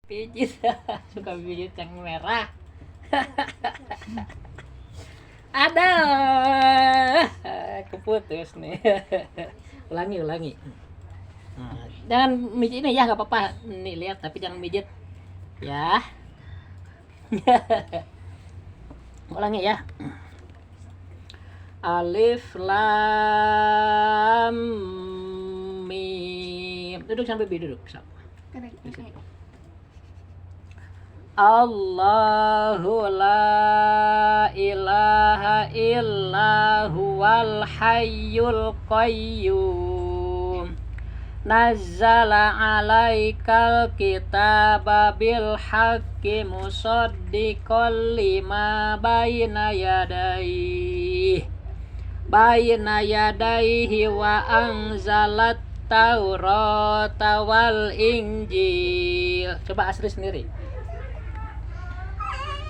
Pijit. Suka pijit yang merah. Ada. Keputus nih. Ulangi. Nah, jangan mijit ini ya, nggak apa-apa. Nih lihat, tapi jangan mijit. Ya. Ulangi ya. Alif lam mim. Duduk sampai duduk. Allahu la ilaha illa huwal hayyul qayyum. Nazzala alaikal kitaba bil haqqi musaddiqan lima bayna yadayhi wa anzalat taurata wal injil. Coba asli sendiri.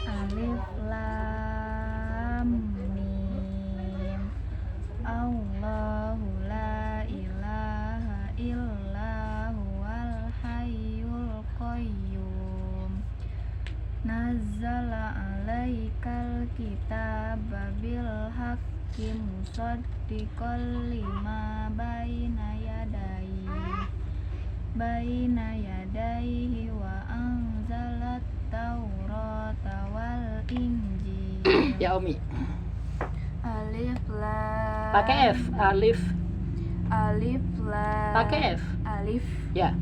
Alif lam mim. Allahu la ilaha illa huwal hayyul qayyum. Nazzala alaikal kitaba bil haqqi musaddiqan lima bayna yadayhi wa anzalat taurata wal injil. Ya Umi. Alif lam. Pakai F. Alif Lam. pakai F. Alif Ya.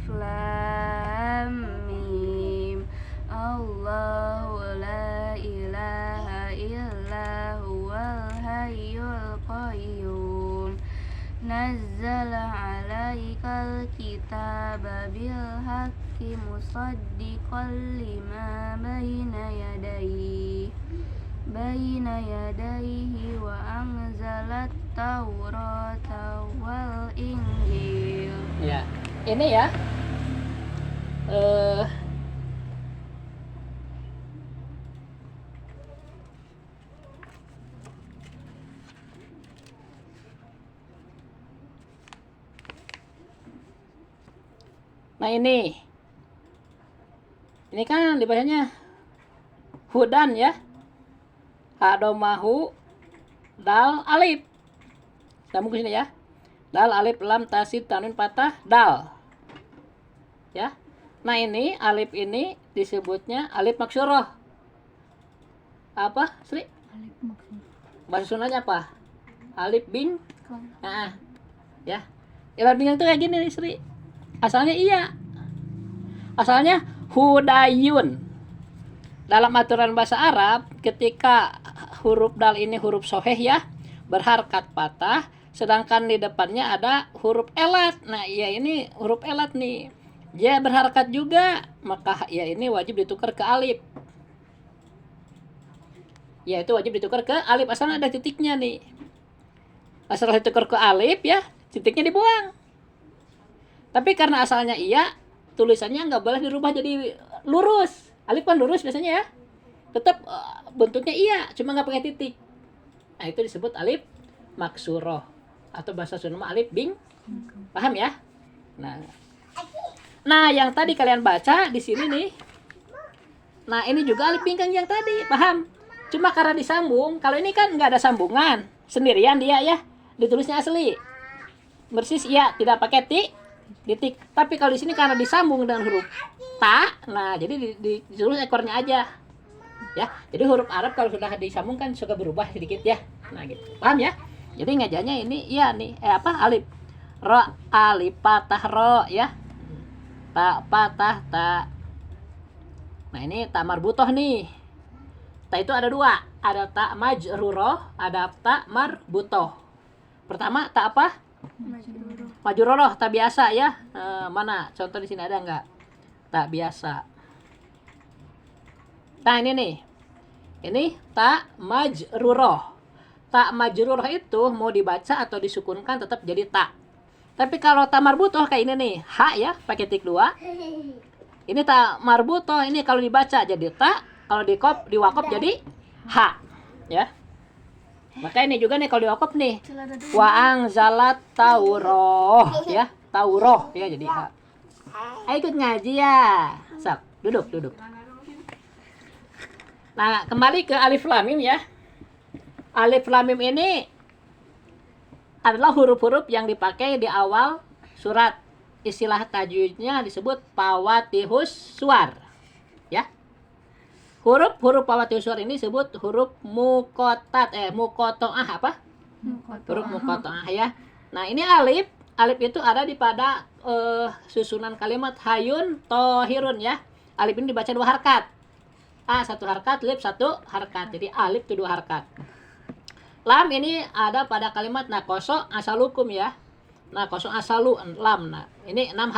lam mim. Allahu la ilaha illa huwal hayyul qayyum. Nazzala alaikal kitaba bil haqqi musaddiqan lima bayna yadayhi wa anzalat taurata wal injil. Ya. Ini ya. Nah ini kan dibacanya hudan ya. Hadomahu dal alif. Sambung ke sini ya. Dal alif lam tasid tanwin patah dal. Ya. Nah ini alif ini disebutnya alif maksurah. Apa, Sri? Alif maksud Bahasa Sundanya apa? Alif bing. Nah, ya. Alif bing itu kayak gini nih, Sri. Asalnya iya. Asalnya hudayun. Dalam aturan bahasa Arab, ketika huruf dal ini huruf soheh ya, berharkat patah, sedangkan di depannya ada huruf elat. Nah, ya ini huruf elat nih. Dia berharkat juga, maka ya ini wajib ditukar ke alif. Ya itu wajib ditukar ke alif, asalnya ada titiknya nih. Asal ditukar ke alif ya, titiknya dibuang. Tapi karena asalnya iya, tulisannya nggak boleh dirubah jadi lurus. Alif kan lurus biasanya ya. Tetap bentuknya iya, cuma nggak pakai titik. Nah itu disebut alif maksuroh atau bahasa Sunda alif bing. Paham ya? Nah yang tadi kalian baca di sini nih. Nah ini juga alif bingkang yang tadi, paham? Cuma karena disambung. Kalau ini kan nggak ada sambungan, sendirian dia ya. Ditulisnya asli. Persis iya, tidak pakai titik. Tapi kalau di sini karena disambung dengan huruf ta, nah jadi ditulis ekornya aja. Ya. Jadi huruf Arab kalau sudah disambung kan suka berubah sedikit ya. Nah gitu. Paham ya? Jadi ngejanya ini iya nih, alif. Ro, alif patah ro ya. Ta patah ta. Nah, ini ta marbutoh nih. Ta itu ada dua, ada ta majruroh, ada ta marbutoh. Pertama ta apa? Majruroh, tak biasa ya. Mana? Contoh di sini ada nggak? Tak biasa. Nah ini nih. Ini tak majruroh. Tak majruroh itu mau dibaca atau disukunkan tetap jadi tak. Tapi kalau tak marbutoh kayak ini nih, ha ya, pakai tik 2. Ini tak marbutoh, ini kalau dibaca jadi tak, kalau diwakop jadi ha. Ya. Maka ini juga nih kalau diwakaf nih. Wa anzalat tauroh ya, tauroh ya jadi ha. Ayo ikut ngaji ya. Sok, duduk. Nah, kembali ke alif lam mim ya. Alif lam mim ini adalah huruf-huruf yang dipakai di awal surat. Istilah tajwidnya disebut fawatihus suwar. Ya. Huruf-huruf fawatihus suwar ini disebut huruf muqatta'ah apa? Huruf muqatta'ah ya. Nah, ini alif. Alif itu ada di pada susunan kalimat hayun tohirun ya. Alif ini dibaca 2 harkat. A 1 harkat, lip 1 harkat. Jadi alif itu 2 harkat. Lam ini ada pada kalimat nakoso asalukum ya. Nakoso asalu lam. Nah, ini 6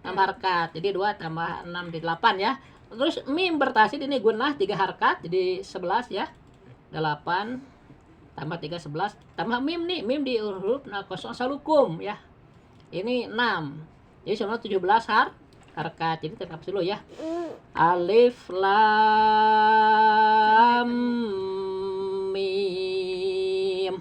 harkat. Jadi 2 tambah 6 di 8 ya. Terus mim bertasid ini gunnah 3 harkat jadi 11 ya. 8 tambah 3 11 tambah mim nih. Mim di huruf nakoso asalukum ya. Ini 6. Jadi semua 17 harkat. Jadi tetap dulu ya. Alif lam mim.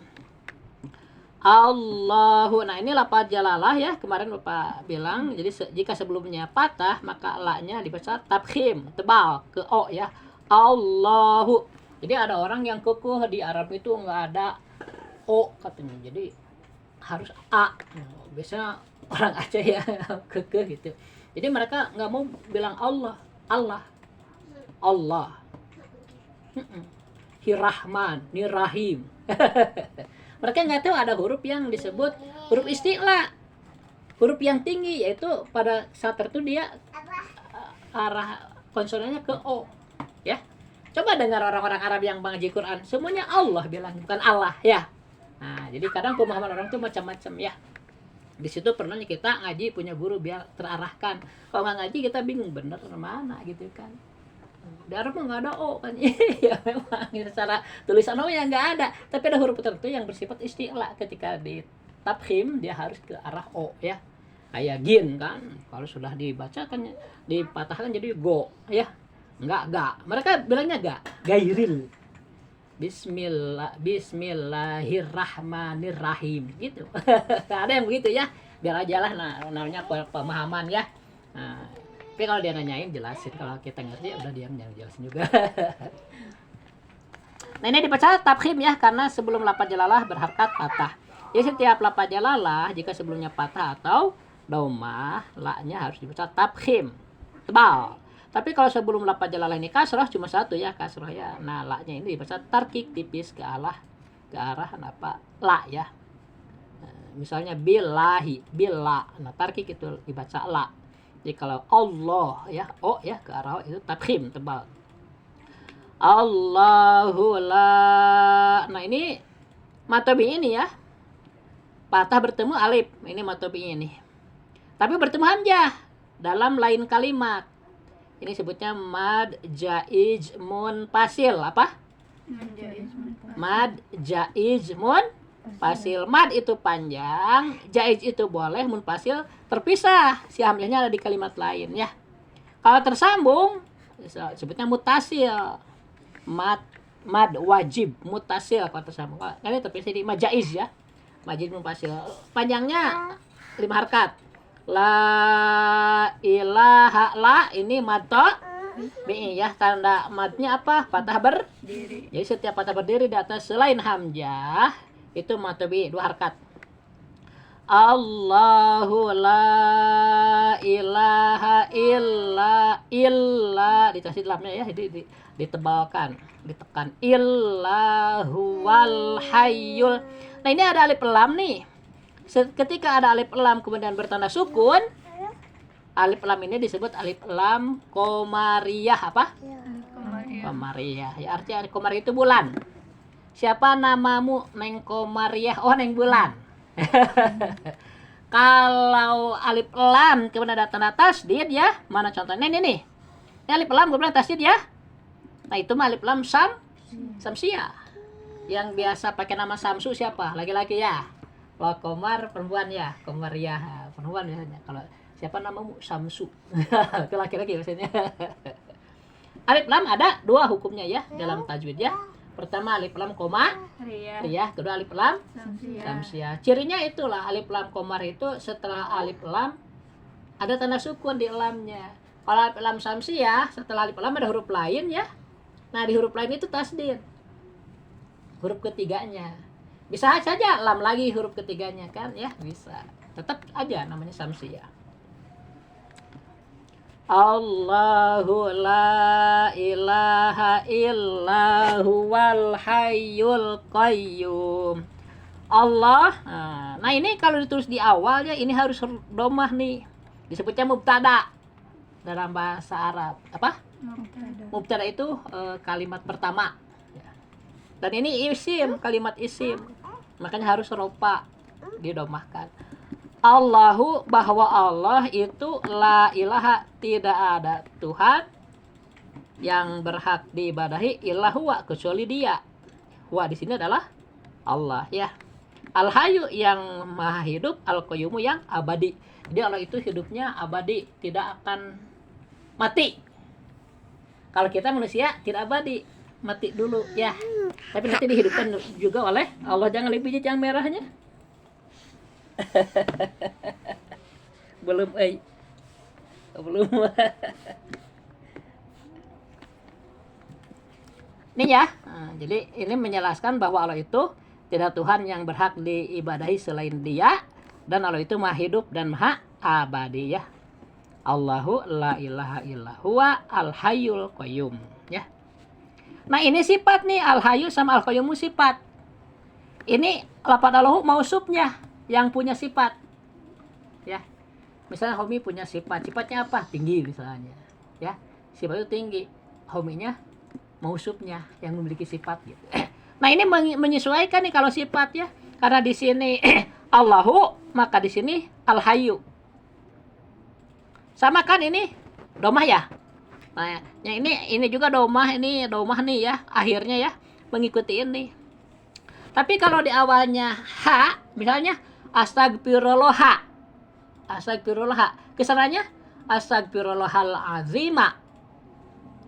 Allahu. Nah, ini lafaz jalalah ya. Kemarin Bapak bilang, jadi jika sebelumnya patah maka la-nya dibaca tafkhim, tebal ke o ya. Allahu. Jadi ada orang yang kekeh di Arab itu enggak ada o katanya. Jadi harus a. Biasanya orang Aceh ya kekeh gitu. Jadi mereka nggak mau bilang Allah. Hirahman, Nirahim. Mereka nggak tahu ada huruf yang disebut huruf isti'la. Huruf yang tinggi yaitu pada saat tertentu dia arah konsonannya ke O. Ya. Coba dengar orang-orang Arab yang mengaji Quran, semuanya Allah bilang, bukan Allah ya. Nah, jadi kadang pemahaman orang itu macam-macam ya. Di situ pernah kita ngaji punya guru biar terarahkan. Kalau nggak ngaji kita bingung bener mana gitu kan. Di Arab nggak ada O kan. Ya memang secara tulisan O yang nggak ada. Tapi ada huruf tertentu yang bersifat isti'la. Ketika di tafkhim dia harus ke arah O ya. Kayak gin kan. Kalau sudah dibaca kan dipatahkan jadi go ya. Enggak. Mereka bilangnya gairil. Bismillahirrahmanirrahim gitu. Ada yang begitu ya. Biar aja lah namanya pemahaman ya. Nah, tapi kalau dia nanyain jelasin, kalau kita ngerti udah dia jelasin juga. Nah, ini dibaca tafkhim ya karena sebelum lafaz jalalah berharkat patah. Jadi setiap lafaz jalalah jika sebelumnya patah atau dhammah, la-nya harus dibaca tafkhim. Tebal. Tapi kalau sebelum lafaz jalalah ini kasrah cuma satu ya, kasrah ya. Nah, la-nya ini dibaca tarkik tipis ke arah apa? La ya. Misalnya billahi, billah. Nah, tarkik itu dibaca la. Jadi kalau Allah ya, o ya ke arah itu tafkhim tebal. Allahu la. Nah, ini matobi ini ya. Patah bertemu alif. Ini matobi ini. Tapi bertemu hamzah dalam lain kalimat. Ini sebutnya mad jaiz munfasil apa? Mad jaiz munfasil. Mad itu panjang, jaiz itu boleh, munfasil terpisah. Si hamzahnya ada di kalimat lain ya. Kalau tersambung sebutnya mutasil. Mad wajib mutasil kalau tersambung. Ini terpisah di mad jaiz ya. Mad jaiz munfasil. Panjangnya 5 harkat. La ilaha la ini mad bi ya, tanda madnya apa? Patah berdiri. Jadi setiap patah berdiri di atas selain hamzah itu mad bi 2 harkat. Allahu la ilaha illa dikasih lamnya ya, jadi ditebalkan, ditekan illahu wal hayyul. Nah, ini ada alif lam nih. Ketika ada alif lam kemudian bertanda sukun, alif lam ini disebut alif lam komariyah apa? Komariyah. Ya, artinya komariah itu bulan. Siapa namamu? Neng Komariyah. Oh, Neng Bulan. Kalau alif lam kemudian ada tanda tasdid ya, mana contohnya ini nih. Ini alif lam kemudian tasdid ya. Nah, itu mah alif lam samsiah. Yang biasa pakai nama Samsu siapa? Laki-laki ya. Kalau Komar perempuan ya, Komariah perempuan biasanya. Kalau siapa namamu? Samsu. Itu laki-laki biasanya. Alif lam ada 2 hukumnya ya dalam tajwid ya. Pertama alif lam koma riyah, kedua alif lam samsiah. Cirinya itulah alif lam komar itu setelah alif lam ada tanda sukun di lamnya. Kalau alif lam samsiah, setelah alif lam ada huruf lain ya. Nah, di huruf lain itu tasdid. Huruf ketiganya. Bisa saja lam lagi huruf ketiganya kan ya, bisa. Tetap aja namanya samsiah. Allahu la ilaha illa huwal hayyul qayyum. Allah. Nah, ini kalau ditulis di awal ya ini harus domah nih. Disebutnya mubtada dalam bahasa Arab. Apa? Mubtada itu kalimat pertama. Dan ini isim, kalimat isim. Makanya harus ropa didomahkan. Allahu, bahwa Allah itu la ilaha, tidak ada Tuhan yang berhak diibadahi illa huwa, kecuali Dia. Huwa di sini adalah Allah ya. Al-Hayyu yang maha hidup, Al-Qayyumu yang abadi. Jadi Allah itu hidupnya abadi, tidak akan mati. Kalau kita manusia tidak abadi, mati dulu ya. Tapi nanti dihidupkan juga oleh Allah. Jangan lebih yang merahnya. Belum belum. Ini ya. Jadi ini menjelaskan bahwa Allah itu tidak Tuhan yang berhak diibadahi selain Dia, dan Allah itu maha hidup dan maha abadi ya. Allahu la ilaha illa huwa al hayyul qayyum ya. Nah, ini sifat nih, al hayyu sama al qayyum sifat. Ini lafaz Allahu mausufnya yang punya sifat ya. Misalnya Homi punya sifat, sifatnya apa? Tinggi misalnya ya, sifat itu tinggi, Hominya mausufnya yang memiliki sifat gitu. Nah, ini menyesuaikan nih kalau sifat ya, karena di sini Allahu, maka di sini al hayyu sama kan, ini domah ya. Nah, yang ini juga domah, ini domah nih ya, akhirnya ya mengikuti ini. Tapi kalau di awalnya ha, misalnya astagfirullah, kesananya astagfirullahal azima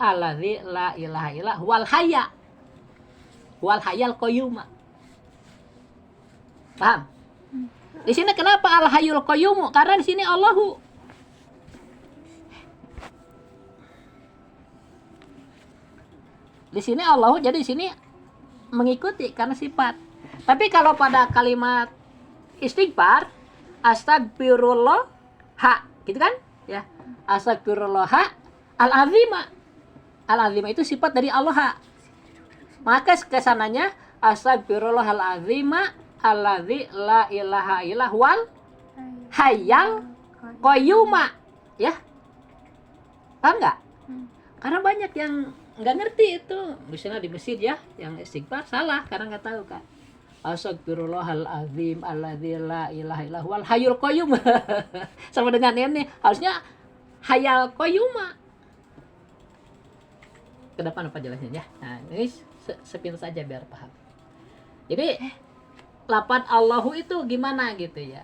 alladzi la ilaha illa huwal hayya wal hayyul qayyum. Paham? Di sini kenapa al hayyul qayyum? Karena di sini Allahu. Di sini Allahu, jadi di sini mengikuti karena sifat. Tapi kalau pada kalimat istighfar, astagfirullah gitu kan? Ya. Astagfirullah al-azima. Al-azima itu sifat dari Allah. Maka kesananya astagfirullah al-azima alladzi la ilaha illa huwal hayyul qayyum. Ya. Paham enggak? Karena banyak yang nggak ngerti itu. Misalnya di masjid ya, yang istighfar salah karena nggak tahu kan. Astagfirullahalazim alladzi la ilaha illa huwal hayyul qayyum. Sama dengan ini, harusnya hayyul qayyum. Ke depan apa jelasnya ya. Nah, ini sepintas saja biar paham. Jadi lafaz Allahu itu gimana gitu ya.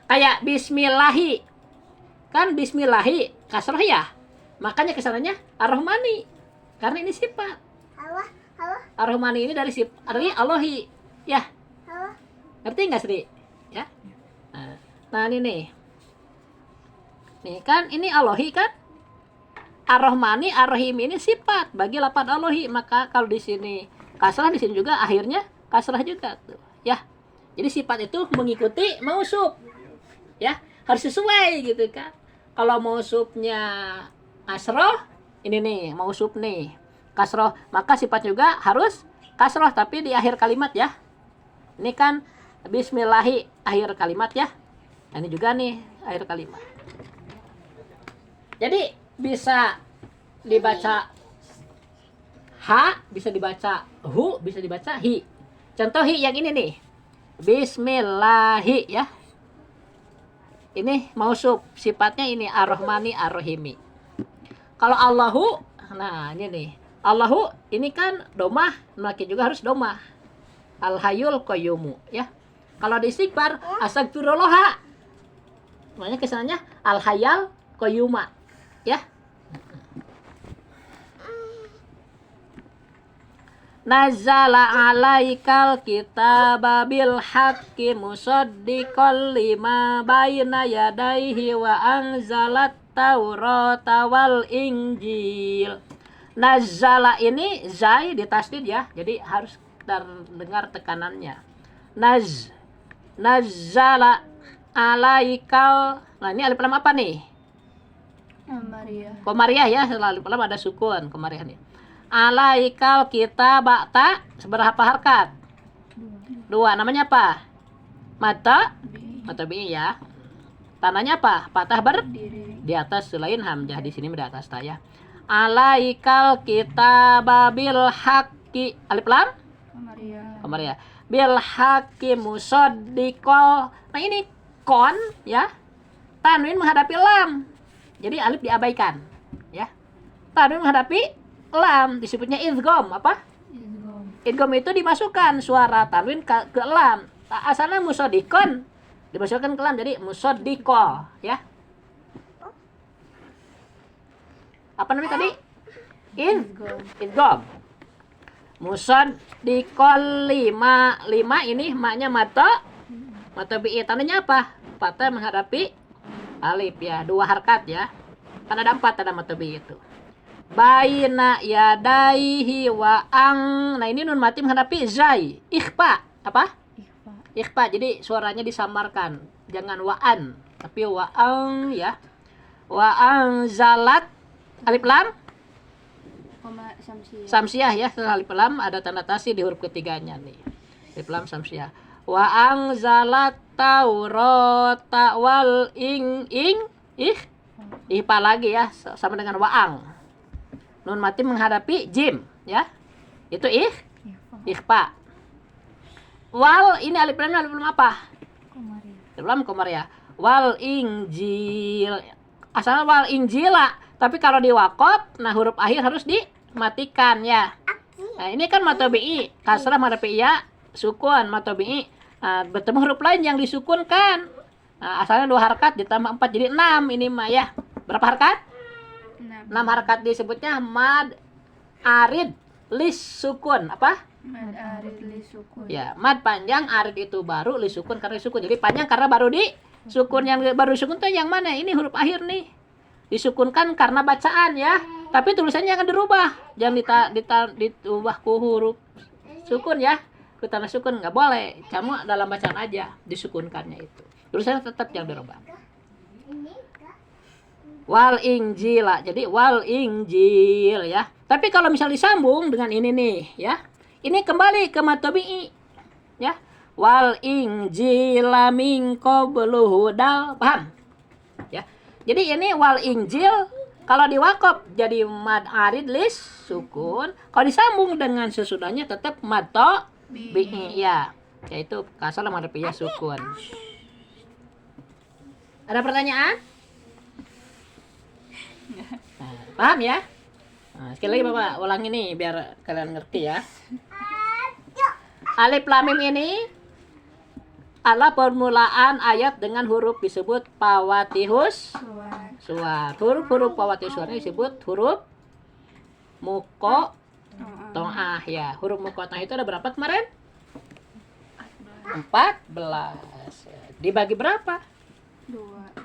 Kayak bismillahi. Kan bismillahi kasrah ya. Makanya kesananya ar-Rahmani. Karena ini sifat. Allah. Ar-Rahmani ini dari sifat Allahi. Ya. Ngerti nggak Sri? Ya. Nah ini nih. Nih kan ini Allahi kan? Ar-Rahmani, Ar-Rahim ini sifat bagi lafaz Allahi. Maka kalau di sini kasrah, di sini juga akhirnya kasrah juga tuh. Ya. Jadi sifat itu mengikuti mausuf. Ya, harus sesuai gitu kan. Kalau mausufnya asroh, ini nih mausuf nih kasroh, maka sifat juga harus kasroh tapi di akhir kalimat ya. Ini kan bismillahi akhir kalimat ya. Nah, ini juga nih akhir kalimat. Jadi bisa dibaca ha, bisa dibaca hu, bisa dibaca hi. Contoh hi yang ini nih, bismillahi ya. Ini mausuf, sifatnya ini ar-Rahmani ar-Rahimi. Kalau Allahu, nah ini nih, Allahu ini kan domah, maka juga harus domah. Al hayyul qayyum ya. Kalau di istighfar astagfirullah, makanya kesannya al hayyul qayyum ya. Nazzala alaikal kitaba bil haqqi musaddiqal lima baina yadayhi wa anzalat taurata wal injil. Nazzala ini zai ditasdid ya, jadi harus terdengar tekanannya. Nazzala alaikal. Nah, ini alif lam apa nih? Maria. Komariah ya, alif lam ada sukun komariah nih. Alaikal kitaba ta seberapa harkat? Dua. Namanya apa? Mata bi ya. Tandanya apa? Patah Diri. di atas selain hamzah, di sini di atas ta ya. Alaikal kitaba bil haqqi alif lam Maria. Komariah. Bil haqqi musaddiqal. Nah, ini kon ya. Tanwin menghadapi lam. Jadi alif diabaikan ya. Tanwin menghadapi lam disebutnya idgham. Apa? Idgham itu dimasukkan suara tanwin ke lam. Asalnya musaddiqon dimasukkan ke lam jadi musaddiqo ya. Apa namanya tadi? Idgham. Musaddiqol lima ini maknya mata bi. Tandanya apa? Patah menghadapi alif ya, dua harkat ya. Kan ada 4 tanda mata bi itu. Baina yadaihi wa ang. Nah, ini nun mati menghadapi zai. Ikhfa. Apa? Ikhfa. Jadi suaranya disamarkan. Jangan wa'an, tapi wa'ang ya. Wa'ang zalat alif lam samsiah ya. Setelah alif lam ada tanda tasydid di huruf ketiganya nih. Alif lam samsiah. Wa'ang zalat taurata wal ihfa lagi ya, sama dengan wa'ang. Nun mati menghadapi jim ya. Itu ikhfa. Wal ini alif lam apa? Alif lam komariah. Wal injil. Asalnya wal injila, tapi kalau di waqaf nah huruf akhir harus dimatikan ya. Nah, ini kan matobi'i, kasrah menghadapi ya, sukun matobi'i. Nah, bertemu huruf lain yang disukunkan. Nah, asalnya 2 harkat ditambah 4 jadi 6 ini mah ya. Berapa harkat? 6 harkat disebutnya mad arid lis sukun. Apa? Mad arid li sukun. Ya, mad panjang, arid itu baru, lis sukun karena sukun. Jadi panjang karena baru di sukun. Yang baru sukun tuh yang mana? Ini huruf akhir nih. Disukunkan karena bacaan ya. Tapi tulisannya jangan dirubah. Jangan ditubah ku huruf sukun ya. Ku tanda sukun nggak boleh. Cuma dalam bacaan aja disukunkannya itu. Tulisannya tetap jangan dirubah. Wal injila. Jadi wal injil ya. Tapi kalau misal disambung dengan ini nih ya. Ini kembali ke matobi'i ya. Wal injila min qablu hudal. Paham? Ya. Jadi ini wal injil kalau diwakaf jadi mad arid lis sukun. Kalau disambung dengan sesudahnya tetap mad bi ya. Yaitu kasar menghadapi ya sukun. Ada pertanyaan? Nah, paham ya? Nah, sekali lagi Bapak ulangi nih biar kalian ngerti ya. Alif lam mim ini adalah permulaan ayat dengan huruf disebut pawatihus suar. Huruf-huruf pawatihus suar ini disebut huruf muqatta'ah ya. Huruf muqatta'ah itu ada berapa kemarin? 14. Dibagi berapa?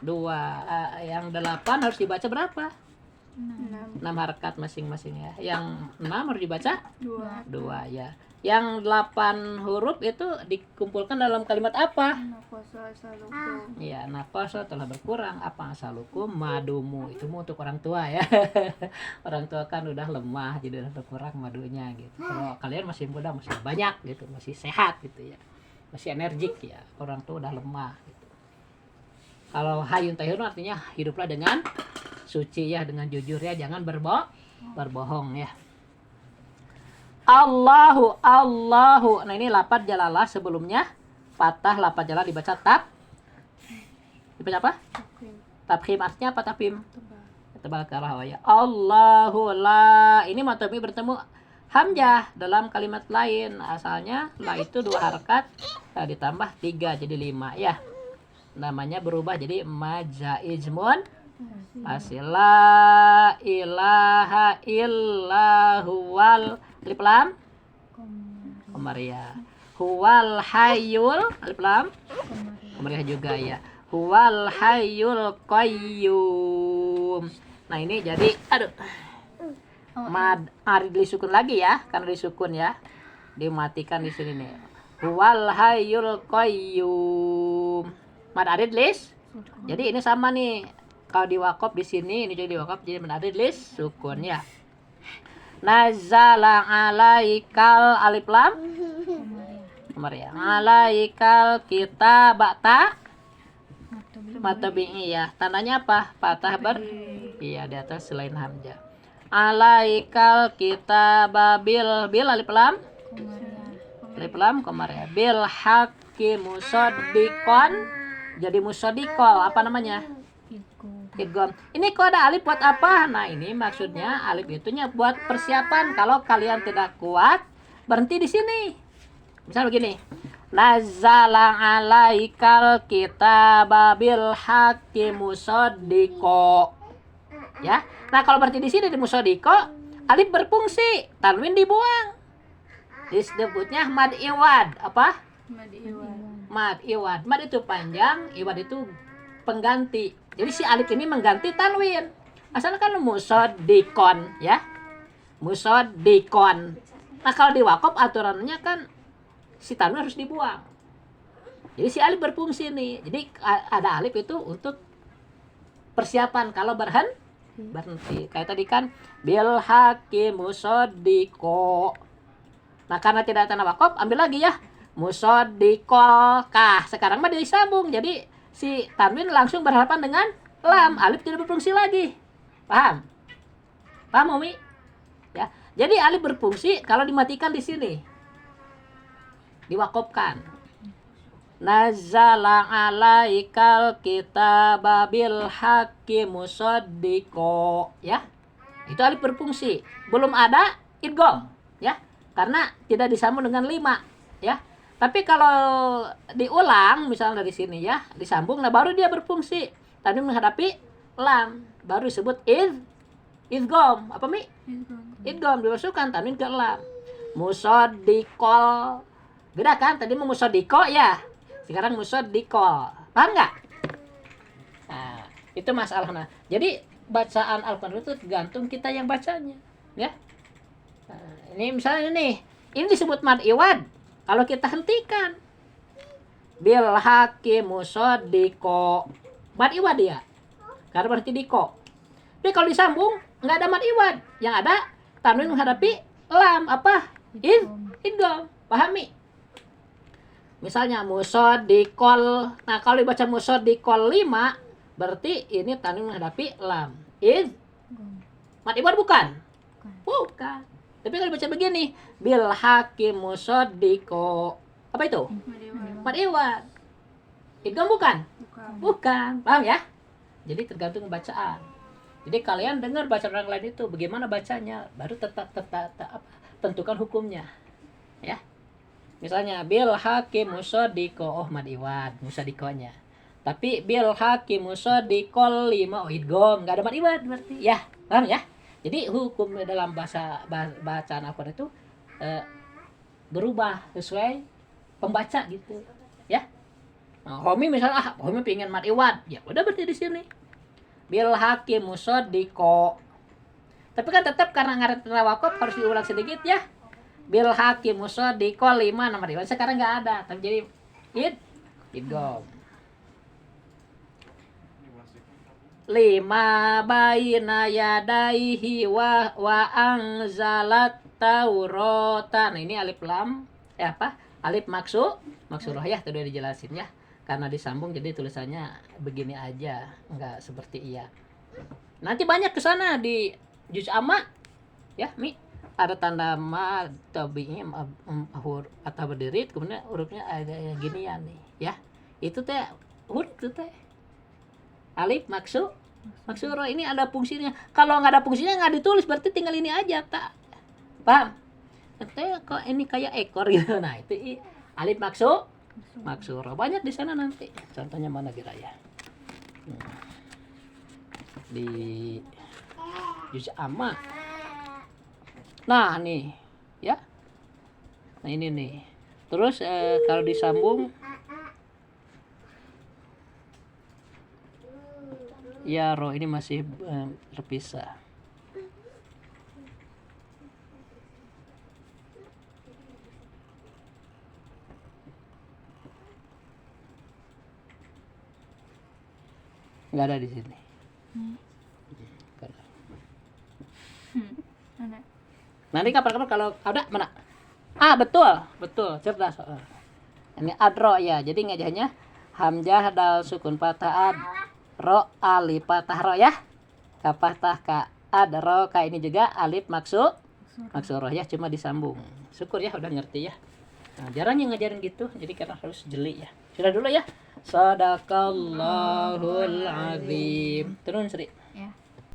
2. Yang 8 harus dibaca berapa? 6 harkat masing-masing ya. Yang 6 harus dibaca 2 ya. Yang 8 huruf itu dikumpulkan dalam kalimat apa? Ya, nafasa telah berkurang. Apa asalukum madumu. Itu mau untuk orang tua ya. Orang tua kan udah lemah jadi udah berkurang madunya gitu. Kalau kalian masih muda masih banyak gitu, masih sehat gitu ya. Masih energik ya. Orang tua udah lemah gitu. Kalau hayun tahirun artinya hiduplah dengan suci ya, dengan jujur ya, jangan berbohong ya. Allahu. Nah, ini lafaz jalalah sebelumnya patah, lafaz jalalah dibaca dibaca apa? Tabkhim. Artinya apa tabkhim? Tebal ke arah ya. Allahu la. Ini matobi bertemu hamzah dalam kalimat lain. Asalnya la itu 2 harkat ditambah 3 jadi 5 ya. Namanya berubah jadi majaizmun asila ilaha illahu wal alif lam Komariah. Huwal hayyul alif lam Komariah juga ya. Huwal hayyul qayyum. Nah ini jadi aduh. Mad arid disukun lagi ya, karena disukun ya. Dimatikan di sini nih. Huwal hayyul qayyum. Mad arid lis. Jadi ini sama nih. Kalau diwakaf di sini ini juga diwakaf jadi mad arid lis sukun ya. Nazala alaikal alif lam Komariah. Alaikal kitabata matabi'i ya. Tandanya apa? Patah iya di atas selain hamzah. Alaikal kitababil bil alif lam Komariah. Bil haqqi musaddiqon. Jadi musaddiqol apa namanya? Idgham. Ini kok ada alif buat apa? Nah, ini maksudnya alif itunya buat persiapan kalau kalian tidak kuat berhenti di sini. Misal begini. Nazzala alaikal kitaba bil haqqi musaddiqo. Ya. Nah, kalau berarti di sini di musaddiqo, alif berfungsi, tanwin dibuang. Disebutnya mad iwad. Apa? Mad iwad. Mad itu panjang, iwad itu pengganti. Jadi si alif ini mengganti tanwin. Asalkan musaddiqon ya. Musaddiqon. Nah, kalau di wakaf aturannya kan si tanwin harus dibuang. Jadi si alif berfungsi nih. Jadi ada alif itu untuk persiapan kalau berhenti. Kayak tadi kan bil haqqi musaddiqo. Nah, karena tidak ada tanda wakaf, ambil lagi ya. Musaddiqol kah. Sekarang mah disambung. Jadi si tanwin langsung berhadapan dengan lam. Alif tidak berfungsi lagi. Paham? Paham, Umi? Ya. Jadi alif berfungsi kalau dimatikan di sini. Diwakafkan. Nazzala alaikal kitaba bil haqqi musaddiqo. Ya. Itu alif berfungsi. Belum ada idgham, ya. Karena tidak disambung dengan 5, ya. Tapi kalau diulang misalnya dari sini ya, disambung, nah baru dia berfungsi. Tadi menghadapi lam, baru disebut idgham. Apa Mi? Idgham dimasukkan tanwin ke lam. Musaddiqol. Beda kan? Tadi musaddiqo ya. Sekarang musaddiqol. Paham enggak? Nah, itu masalah. Nah, jadi bacaan Al-Qur'an itu tergantung kita yang bacanya, ya. Nah, ini misalnya ini disebut mad iwad. Kalau kita hentikan bil haqqi musaddiqo. Mad iwad ya. Karena berarti diko. Tapi kalau disambung enggak ada mad iwad. Yang ada tanwin menghadapi lam apa? Idgham. Pahami? Misalnya musaddiqol. Nah, kalau dibaca musaddiqol 5 berarti ini tanwin menghadapi lam. Mad iwad bukan? Bukan. Tapi kalau dibaca begini, bil haqqi musaddiqo. Apa itu? Mad iwad. Idgham bukan? Bukan. Paham ya? Jadi tergantung bacaan. Jadi kalian dengar bacaan orang lain itu bagaimana bacanya, baru tentukan hukumnya. Ya. Misalnya bil haqqi musaddiqo, oh mad iwad, musaddiqonya. Tapi bil haqqi musaddiqol 5, oh idgham, enggak ada mad iwad berarti. Ya, paham ya? Jadi hukum dalam bacaan Al-Qur'an itu berubah sesuai pembaca gitu, ya. Nah, Homi misalnya Homi pengen mad iwad, ya udah berarti di sini. Bil haqqi musaddiqo. Tapi kan tetap karena ngaret wakaf harus diulang sedikit ya. Bil haqqi musaddiqo 5 nama iwad sekarang enggak ada, tapi jadi idgham. 5 baina yadaihi wa anzalat taurata. Nah, ini alif lam alif maksurah ya, tadi udah dijelasin ya. Karena disambung jadi tulisannya begini aja, enggak seperti iya. Nanti banyak ke sana di juz amma ya, Mi. Ada tanda ma tabi'i huruf atau berdiri, kemudian hurufnya ada ginian nih ya. Itu teh huruf itu teh alif maksurah. Ini ada fungsinya. Kalau nggak ada fungsinya nggak ditulis, berarti tinggal ini aja, tak paham? Katanya kok ini kayak ekor gitu. Nah itu alif maksurah. Banyak di sana nanti. Contohnya mana kira ya? Di juz amma. Nah nih ya. Nah ini nih. Terus kalau disambung ya ro ini masih terpisah. Nggak ada di sini. Mana? Nanti kapan-kapan kalau ada mana? Ah betul, cerdas. Ini adro ya, jadi ngejahnya hamzah dal sukun patah ad ro alif patah ro ya. Ka patah ka ad ro ka ini juga alif maksud roh ya, cuma disambung. Syukur ya udah ngerti ya. Nah, jarang yang ngajarin gitu, jadi karena harus jeli ya. Sudah dulu ya. Sadaqallahul azim. Turun Sri.